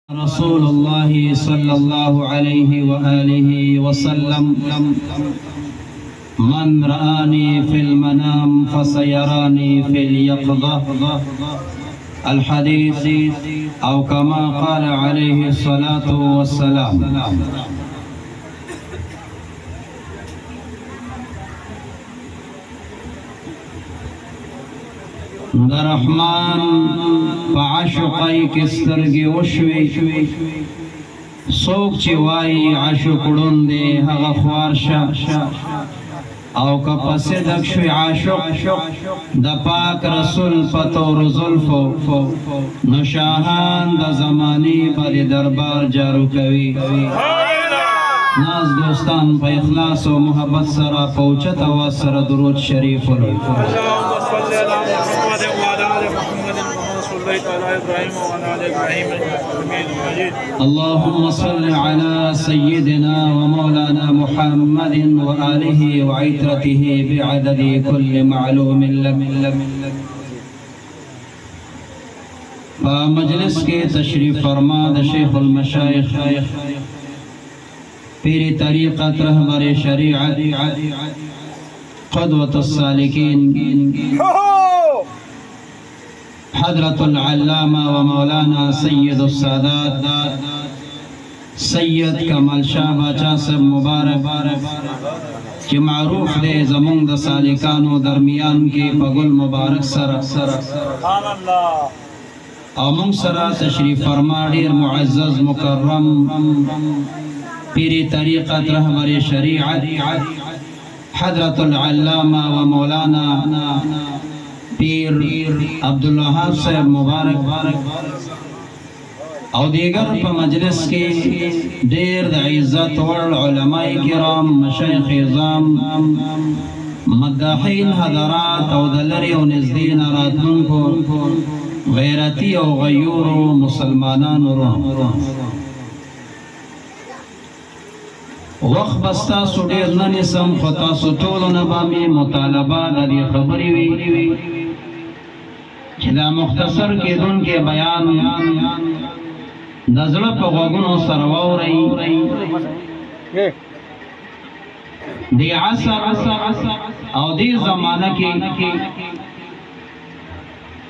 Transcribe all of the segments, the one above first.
رسول الله صلى الله عليه وآله وسلم من رآني في المنام فسيراني في اليقظة الحديث أو كما قال عليه الصلاة والسلام. در رحمان فعشقی کسترگی وشوی سوک چی وائی عشقڑن دے حغا خوارشا او کپس دکشوی عاشق دا پاک رسول پتور ظلفو نشاہان دا زمانی پر دربار جارو کوي. ناز دوستان پا اخلاص و محبت سرا پوچت و سر درود شریف لی. اللهم صل على سيدنا ومولانا محمد وآله وعترته بعدد كل معلوم لك. فمجلس کے تشریف فرما دا شیخ المشایخ پیری طریقت رہبر شریعت قدوة السالکین حضرت العلامہ و مولانا سید السادات سید کمال شاہ باچا صاحب مبارک کہ معروف دے زمون دا سالکانو درمیان کے پگل مبارک سر امون سرا تشریف فرما دیر معزز مکرم پیری طریقت رہبر شریعت حضرت العلامہ و مولانا پیر عبدالوہاب صاحب مبارک او دیگر پا مجلس کے دیر دا عزت والعلماء کرام مشایخ عظام مداحین حضرات او دلری و نزدین راتن کو غیرتی او غیور و مسلمانان رو وقت بستا سو دیر ننسم خطا سو طول نبامی مطالبہ دا دی خبری وی چدا مختصر کے دن کے بیان نظر پا غوگنو سرواو رئی دی عصر او دی زمانہ کی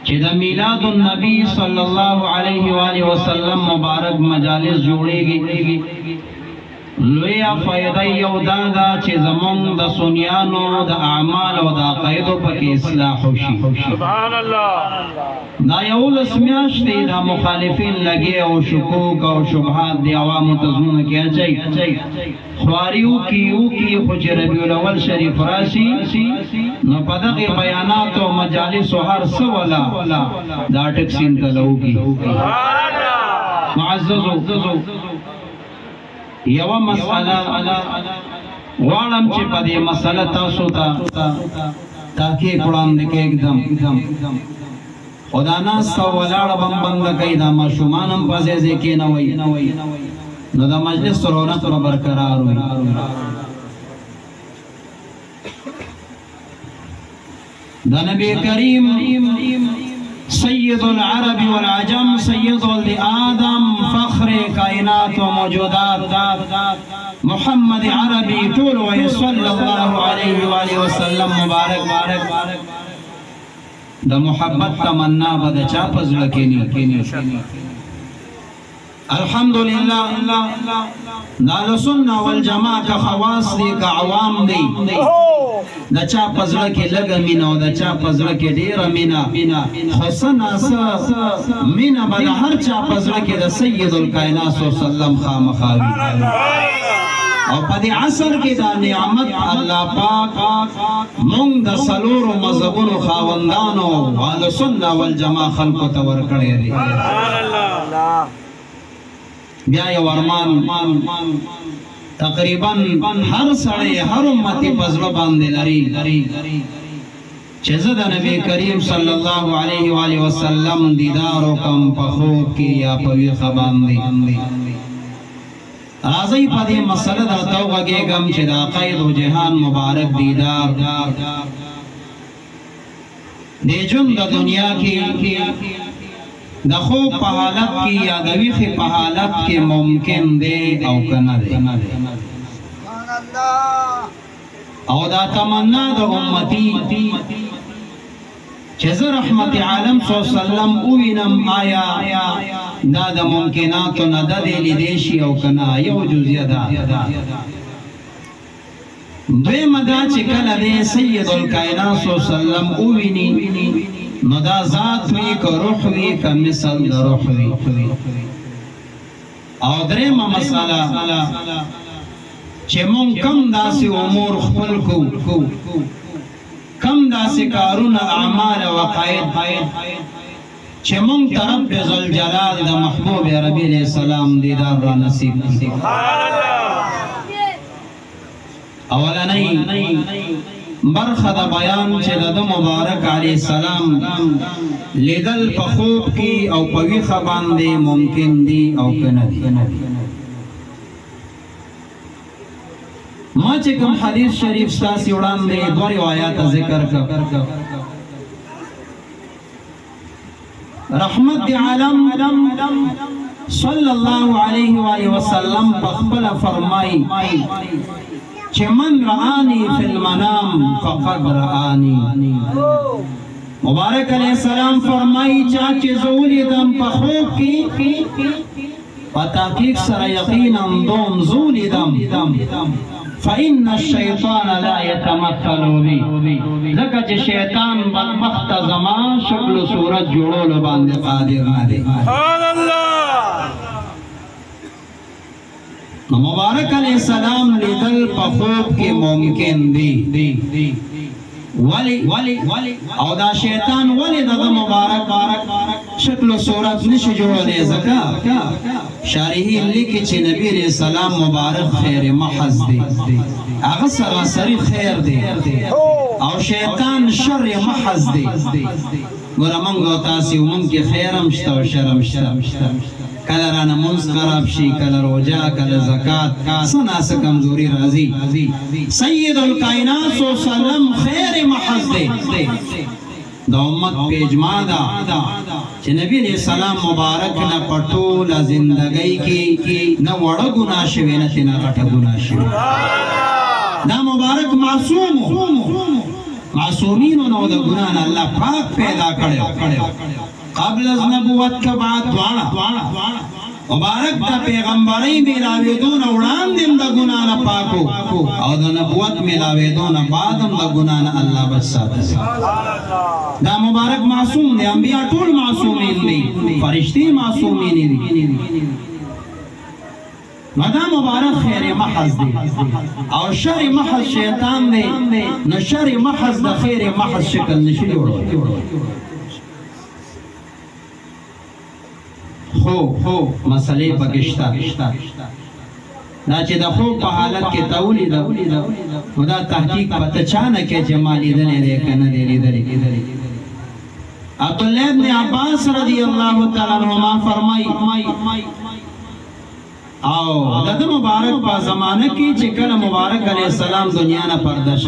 چدا میلاد النبی صلی اللہ علیہ وآلہ وسلم مبارک مجالس جوڑے گی لویا فائدہ یو دادا چی زمان دا سنیانو دا اعمال و دا قیدو پاکی اصلاح ہوشی. سبحان اللہ. دا یول اسمیاش دی دا مخالفین لگے او شکوک او شبہات دی عوام تزمون کیا چاہی خواریو کی خوچ ربیع الاول شریف راسی نو پدق بیانات و مجالس و ہر سوالا دا ٹکسین تلو کی. معززو یو مسئلہ وارم چی پا دی مسئلہ تاسو تاکی قرآن دکے ایک دم خدا ناستا ولاڑ بند کئی دا ما شمانم پازیزے کی نوئی نو دا مجلس رونت و برقرار ہوئی. دا نبی کریم سید العرب والعجم سید ولد آدم فخر کائنات و موجودات محمد عربی طول و صلی اللہ علیہ وآلہ وسلم مبارک دا محبت تمنا بدا چاپز لکینی. الحمدللہ دا سنہ والجماع کا خواص دی کا عوام دی دا چا پزڑا کے لگا مینا و دا چا پزڑا کے دیر مینا خسن آسا مینا بدا ہر چا پزڑا کے دا سید القائنات صلی اللہ علیہ وسلم خام خاوی اور پدی عصر کی دا نعمت اللہ پاک مونگ دا سلور و مذہبون و خاوندانو والا سنہ والجماع خلق و تور کڑے دی. بیائی ورمان تقریباً ہر سڑے ہر امتی پزر باندے لری چیزد نبی کریم صلی اللہ علیہ وآلہ وسلم دیدارو کم پخوب کی یا پویخ باندے رازی پا دی مسئلہ دا توغگے گم چی دا قید و جہان مبارک دیدار دے جن دا دنیا کی د خوب په حالت کې یا د ویښې په حالت کې ممکن دی او کنه دی او دا تمنا د امتی چې زه رحمت عالم صلی الله علیه وسلم ووینم آیا دا د ممکناتو نه ده دی لیدی شي او کنه یو جزیه ده دویمه دا چې کله دی سید الکائنات صلی الله علیه وسلم وویني نو دا ذات وی که روح وی که مثل دا روح وی او درېمه مسئله چې مونږ کم داسې امور خپل کو کم داسې کارونه اعمال او عقاید چې مونږ ته رب ذوالجلال د محبوب عربي علیه السلام دیدار را نصیب کړي اولنۍ برخه د بیان چې د مبارک علیه السلام لیدل په خوب کې او په ویښه باندې ممکن دي او که نه دي ما چې کوم حدیث شریف ستاسې وړاندې دوه روایات ذکر کړ رحمت دی عالم صلی الله علیه وآله وسلم په خپله فرمایي چې من رآنی فی المنام فقد رآنی مبارک علیہ السلام فرمائی چاچے زولیدم پا خوب کی پا تحقیق سر یقینا دوم زولیدم فإن الشیطان لا يتمثل بی لکہ چے شیطان بدبخت زمان شکل و صورت جوڑول باندے قادر نہ دے مبارک علیہ السلام لیدل پا خوب کے ممکن دی ولی او دا شیطان ولی دا مبارک شکل و صورت نشی جوڑے زکا شارحین لکی چی نبی علیہ السلام مبارک خیر محض دی اغسر غسری خیر دی او شیطان شر محض دی گورا منگو تاسی ومن کی خیرم شتا و شرم شتا کل رانا منز خراب شی کل روجا کل زکاة سنا سے کمزوری رازی سید الکائنات صلی اللہ علیہ وسلم خیر محض دے دا امت پیجما دا چھ نبی علیہ السلام مبارک نا پٹول زندگی کی نا وڑا گناہ شوی نا تینا غٹا گناہ شوی دا مبارک معصومین نو دا گناہ نا اللہ پاک پیدا کرے قبل از نبوت کا بعد دوانا مبارک تا پیغمبری ملاویدون اوڑان دیم دا گنانا پاکو او دا نبوت ملاویدون بعدم دا گنانا اللہ بسات دا مبارک معصوم دے انبیاء طول معصومین دی فرشتی معصومین دی دا مبارک خیر محض دی او شر محض شیطان دی نو شر محض دا خیر محض شکل نشی جوڑو خو مسئلے پکشتا دا چې د خوب په حالت کې تولی دا دا تحقیق پتا چانا که جمالی دنے دے کنه دے لیدلی عبداللہ ابن عباس رضی اللہ تعالیٰ عنہما فرمائی او دا مبارک پا زمانہ کی چکل مبارک علیہ السلام دنیا نا پردش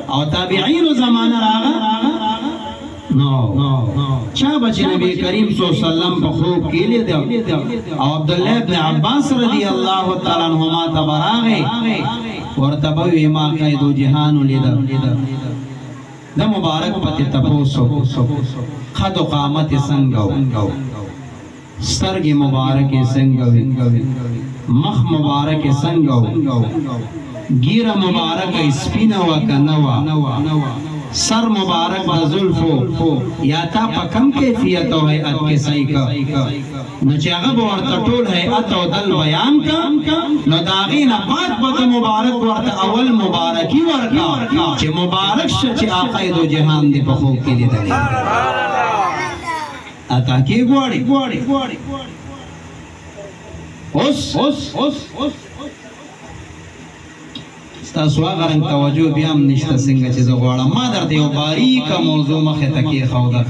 او تابعین زمانہ راغا چا بچے نبی کریم صلی اللہ علیہ وسلم پا خوب کی لئے دے او عبداللہ ابن عباس رضی اللہ تعالیٰ عنہما تبراغے ورطبوی ما قید و جہانو لیدر دا مبارک پتی تپوسو خد و قامت سنگو سترگ مبارک سنگو مخ مبارک سنگو گیر مبارک اسپینو کنوا سر مبارک دا ظلفو یا تا پا کم کیفیت و حیعت کے صحیح کا نو چاگب ورطا طول حیعت و دل بیان کا نو داغین بعد بدا مبارک ورطا اول مبارکی ورکا چی مبارک شا چی آقای دو جہان دی پا خوب کی دی دلی اتا کی گواری ستاسو آغا رنگ توجه بیام نشتا سنگا چیز غوارا ما در دیو باریکا موضوع مخی تکی خودا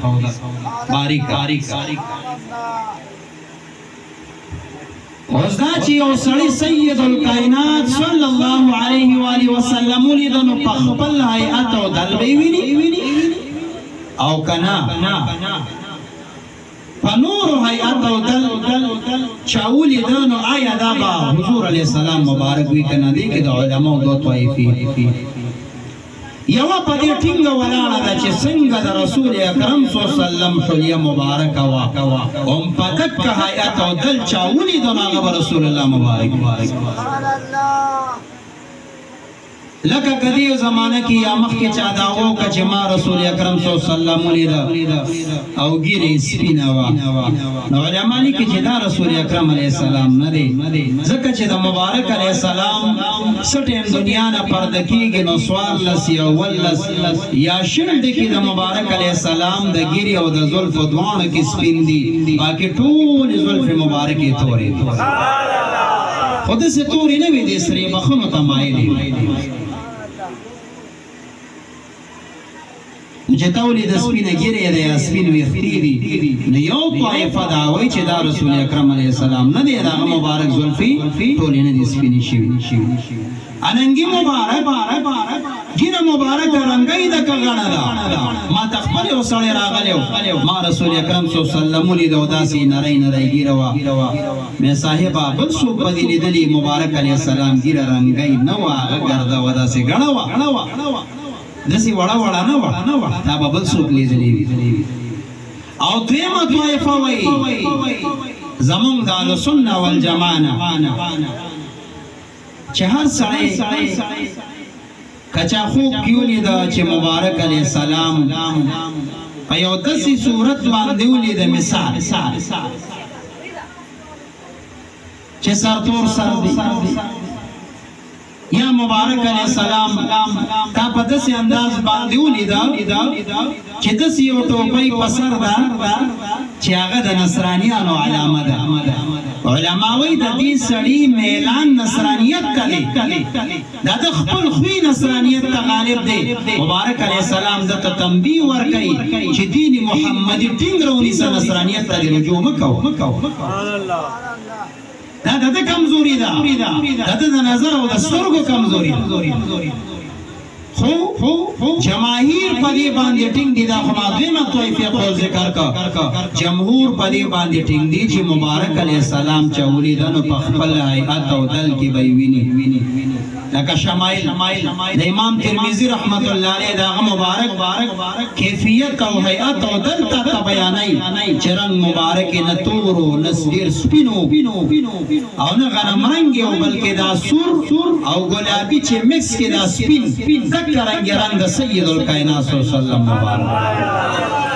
باریکا وزدا چی او سڑی سید الکائنات صلی اللہ علیہ وآلہ وسلم لیدنو پخپل حیعت و دل بیوینی او کنا فنور حیات او دل چاولی دانو آیا دا با حضور علیہ السلام مبارک وی کنا دی که دا علماء دو طائفی یوا پا دی ٹنگ ولانا دا چه سنگ دا رسول اکرم صلی اللہ علیہ وسلم حلیہ مبارک وا ام پا دک حیات او دل چاولی دانو آغا رسول اللہ مبارک لکه کدیو زمانہ کی یا مخ کے چاداو کا جما رسول اکرم صلی اللہ علیہ وسلم لیدا او گیری سپینا وا نو علماء کی جدا رسول اکرم علیہ السلام نہ دے زکه چې د مبارک علیہ السلام سټیم دنیا نه پردکیږي نو سوال لس یا ولس یا شند کی د مبارک علیہ السلام د گیری او د زلف دوانه کی سپین دی باقی ټول زلف مبارک تورې خود سے تورې نه وي د سری مخونو تمایلی جتاولی د سپین ګیره د سپین ویختی دی نو یو طائفه دا وای چې دا رسول اکرم علیہ السلام نه دی دا مبارک زلفی ټولې نه دي سپین شي اننګي مبارک ګیره مبارک رنگای د کغړه دا ما تخپل وسړی راغلیو ما رسول اکرم صلی الله علیه وسلم لید او داسې نری ګیره وا مې صاحبہ بل څو بدلی دلی مبارک علیہ السلام ګیره رنگای نه وا ګرځا ودا سي غړا وا دسی وڑا وڑا نہ وڑا تا ببل سوک لیدلی او دویمه طائفه وی زمون د اهلسنه والجماعه چې هر سړی کچا خوب کیولی دا چې مبارک علیہ السلام په یو داسې صورت باندې ولید مثال چې سرتور سر دی یا مبارک علیہ السلام تا پا دسی انداز باندیو لیدا چی دسی یو ٹوپی پسر دا چی آغا دا نصرانیانو علامه دا علماوی دا دی سڑی میلان نصرانیت کلی دا دا خپل خوی نصرانیت تا غالب دے مبارک علیہ السلام دا تا تنبیه ورکی چی دین محمدی تنگ رونی سا نصرانیت تا دی رجوع مکو دا دا کمزوری دا دا نظر او دا سترگو کمزوری خو جماهیر پدی باندې ټینګ دي دا خو ما دویمه طائفه قول ذکر کا جمهور پدی باندې ټینګ دي چې مبارک علیہ السلام چولی دنو په خپل هیئت او دل کې به ویني لکه شمائل د امام ترمذی رحمت الله علیه دا مبارک کیفیت او هیئت او دل ته بیانای چرنګ مبارک نه تورو نسیر سپینو او نه غنم رنگ او بلکې دا سور او ګلابي چې مکس کې دا سپین رنگ سید الکائنات صلی اللہ علیہ وسلم مبارک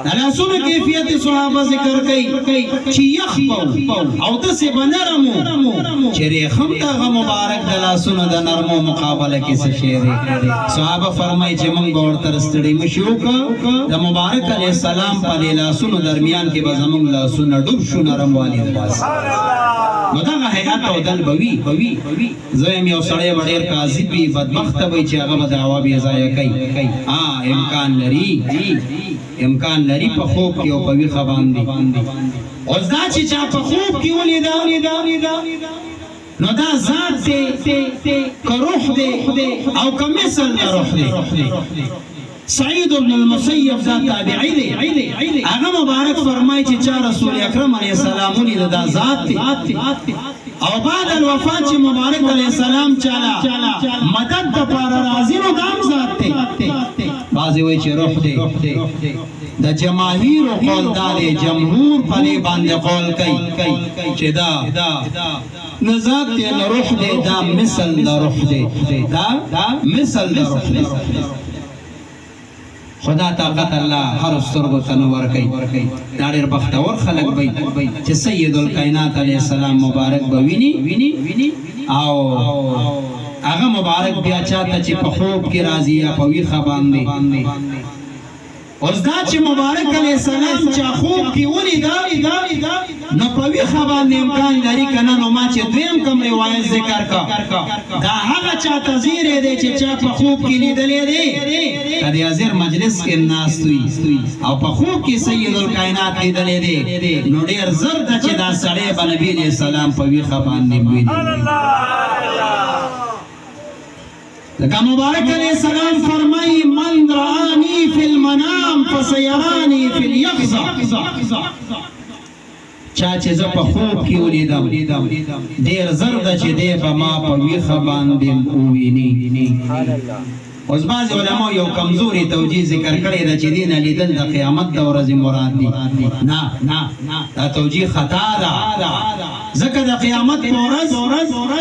نلاسون کیفیت صحابہ ذکر کئی چی یخ او دسی بنرمو چی ریخم تا غا مبارک دلاسون دا نرمو مقابلہ کسی شیری صحابہ فرمائی چی منگ اور ترستڑی مشیوکا دا مبارک علیہ السلام پا دلاسون درمیان کی بزمونگ لاسون ڈوب شو نرم والی دباس نو دا حیات او دل بوی زویم یو سڑے وڑیر کازی بی بدبخت بی چی اغا بدعوا بی ازایا کئی امکان لری پا خوب کی او پوی خبان دی اوز دا چی چا پا خوب کی ولی دا نو دا ذات دے کا روح دے او کا مثل دا روح دے سعید بن المسیب دا تابعی دے اگا مبارک فرمائی چی چا رسول اکرم علیہ السلام ولی دا ذات دے او بعد الوفات چی مبارک علیہ السلام چالا مدد دا پارا رازی نو دام ذات دے بازی وی چی روح دے دا جماهیر و قول دالے جمهور پلی باندے قول کئی چی دا نزاد تے روح دے دا مثل دا روح دے دا مثل دا روح دے خدا طاقت اللہ ہر استرگو تنور کئی داریر بختور خلق بی چی سید الکائنات علیہ السلام مبارک بوینی او آغا مبارک بیا چاہتا چی پخوب کی رازی یا پوی خبان دے اوز دا چی مبارک علیہ السلام چا خوب کی ولی دا نو پوی خبان دے امکان لری کنا نو ما چی دویم کم روایت ذکر کا دا حقا چا تذیر دے چی چا پخوب کی لی دلے دے کدی ازیر مجلس کے ناس توی او پخوب کی سید الکائنات لی دلے دے نو دیر زرد چی دا سڑے با نبی علیہ السلام پوی خبان دے موید لکہ مبارک علیہ السلام فرمائی من رآنی في المنام فسيراني في اليقظة چاچه ز په خوب کې ولیدم ډیر زر ده چې دی به ما په ویښه باندې وویني. اوس بعضې علماو یو کمزوري توجیه ذکر کړې ده چې دې نه لیدل د قیامت د ورځې مراد دي. نه دا توجیه خطا ده، ځکه د قیامت په ورځ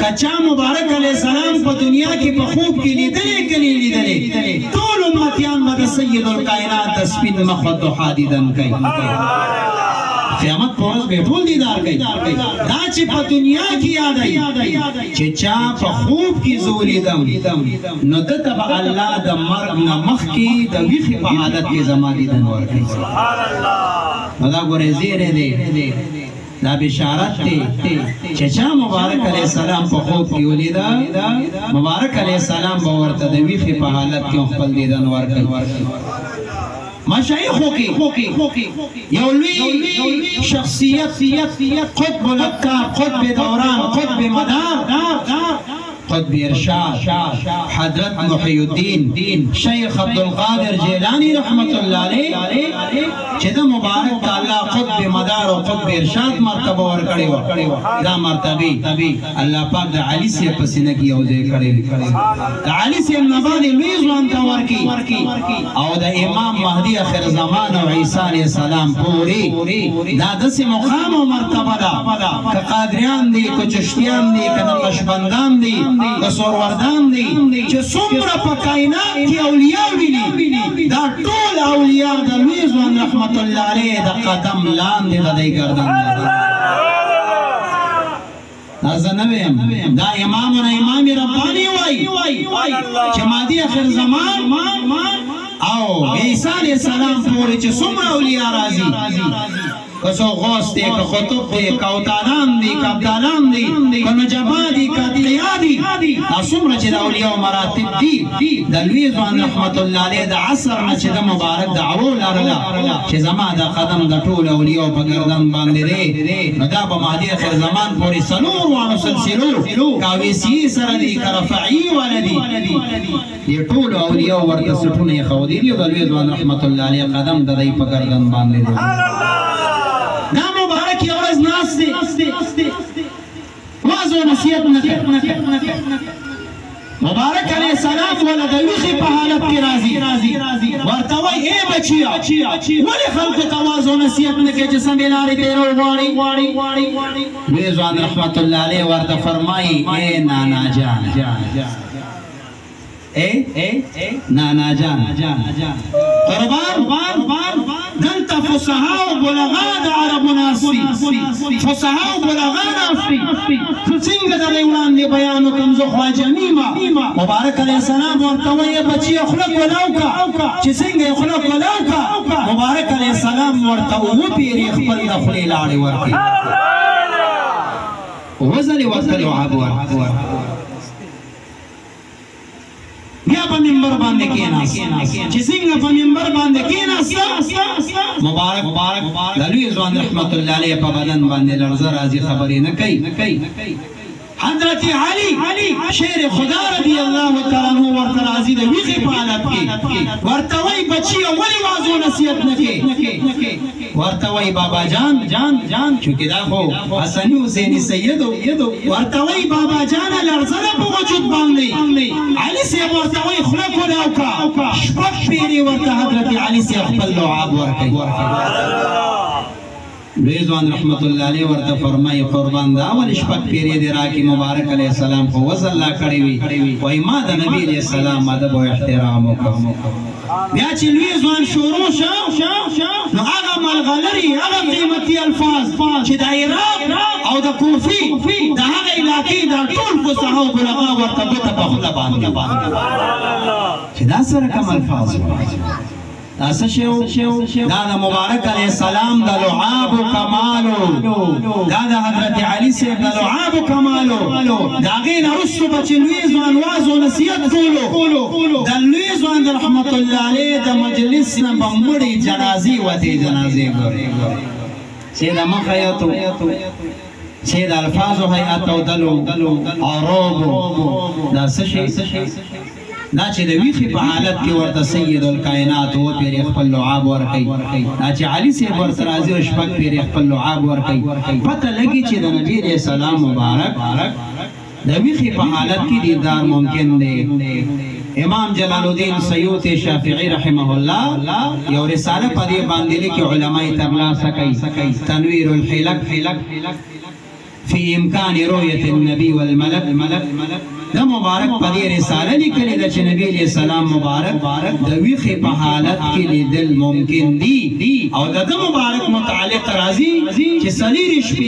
که چا مبارک علیه السلام په دنیا کې په خوب کې لیدلې که نه لیدلې ټول امتیان به د سید الکائنات د سپین مخ و ضحا دیدن کوي. قیامت په ورځ به ټول دیدار کوي. دا چې په دنیا کې یادوي چې چا په خوب کې زه ولیدم نو ده ته به الله د مرګ نه مخکې د ویښې په حالت کې زما دیدن ورکوي. نو دا ګورې زیری دی، دا بشارت دی چې چا مبارک علیه السلام په خوب کې ولیده مبارک علیه السلام به ورته د ویښې په حالت کې خپل دیدن ورکوي. مشایخو کې یو لوی شخصیت قطب الافکار، قطب دوران، قطب مدار، قطب ارشاد حضرت محی الدین شیخ عبدالقادر جیلانی رحمت اللہ علیہ چې د مبارک الله قطب مدار او قطب ارشاد مرتبه ورکړې وه. دا مرتبه الله پاک د علي صاحب په سینه کې یو ځای کړې، د علي صاحب نه باندې لوی ځوان ته ورکړي او د امام مهدي آخر زمان او عیسی علیه السلام پورې دا داسې مقام او مرتبه ده که قادریان دي که چشتیان دي که نقشبندان دي که سوروردان دي چې څومره په کائنات کې اولیاء ویني دا ټول اولیاء د لوی ځوان رحمت الله علیه د قدم لاندې د دی ګردن دا زه نه ویم، دا امامنا امام رباني وایي چې مهدي آخر زمان او عیسی علیه السلام پورې چې څومره اولیاء راځي که څو غوث دی که قطب دی که اوتادان دی که ابدالان دی که نجبا دی که اتقیا دی دا څومره چې د اولیاء مراتب دي د لوی ځوان رحمت الله علیه د عصر نه چې د مبارک دعوه لرله چې زما د قدم د ټول اولیاء په ګردن باندې دی نو دا به مهدي آخر زمان پورې څلور واړو سلسلو که اویسي سره دي که رفعي والا دي دې ټولو اولیاء ورته سټونه یې ښودي دي او د لوی ځوان رحمت الله علیه قدم د دی په ګردن باندې دی. دا مبارک یو ورځ ناست دی واعظ و نصیحت نه کوي. مبارک علیه السلام ولا د ویښې په حالت کې راځي ورته وایي ای بچیا ولې خلکو ته واعظ و نصیحت نه کوې چې سمې لارې تېرول غواړي. لوی ځوان رحمت الله علیه ورته فرمایي ای نانا جان نانا جان قربان دلته فصحا او بلغا د عربو ناستي فصحا او بلغا ناستي څنګه د وړاندې بیان وکړم زه خواجه نیمه مبارک علیه السلام ورته وایي بچي خولک ولاو کا چې څنګه یې خولک ولاو کا مبارک علیه السلام ورته وپیري خپل د خولې لاړې ورکړي وزلې ورته لعاب ورکړي بیا په منبر باندې کېناست چې څنګه په منبر باندې کېناست مبارک د لوی ځوان رحمت الله علیه په بدن باندې لړزه راځي خبرې نه کوي. حضرت علی شیر خدا رضی الله تعالی عنہ ورته راځي د ویښې په حالت کې ورته وایي بچیه ولې واعظ و نصیحت نه کوې ورته وایي بابا جان چونکې دا خو حسني حسیني سید ورته وایي بابا جانه لړزه ده په وجود باندې علي صاحب ورته وایي خوله ولاو کا شپږ پیرې ورته حضرت علي صاحب خپل لعاب ورکوي. لوی ځوان رحمت الله علیه ورته فرمایي قربان دا ولې شپږ پیرې دې راکړي مبارک علیه السلام خو وضع الله کړې وي وایي ما د نبي علیه السلام ادب او احترام وکړم. بیا چې لوی ځوان شروع شو نو هغه ملغلرې هغه قیمتي الفاظ چې د عراق او د کوفي د هغه علاقې دا ټول فصحا او بلغا ورته ګوته په خوله باندې چې دا سره کوم الفاظ دا څه شی دا د مبارک علیه السلام د لعاب و کمالو دا د حضرت علي صاحب د لعاب و کمالو د هغې نه وروسته به چې لوی ځوان واعظ و نصیحت کولو د لوی ځوان رحمت الله علیه د مجلس نه به مړې جنازې وتې جنازې ګورې چې د مخ هیاتو چې د الفاظو هیات او دلو عروبو دا څه شی دا چې د ویخې په حالت کې ورته سید الکائنات و پیر خپل لعاب ورکوي دا چې علي صاحب ورته راځي او شپږ پیر خپل لعاب ورکوي پته لګي چې د نبی علیه السلام مبارک د ویخې په حالت کې دیدار ممکن دی امام جلال الدین سیوطی شافعی رحمه الله یو رساله په دې باندې لیکي علماء ترلاسه کوي تنویر الحلق فی امکان رؤیت النبی والملک دا مبارک په دې رساله لیکلې ده چې نبی علیہ السلام مبارک د ویخې په حالت کې لیدل ممکن دي او د مبارک متعلق راځي چې څلور شپې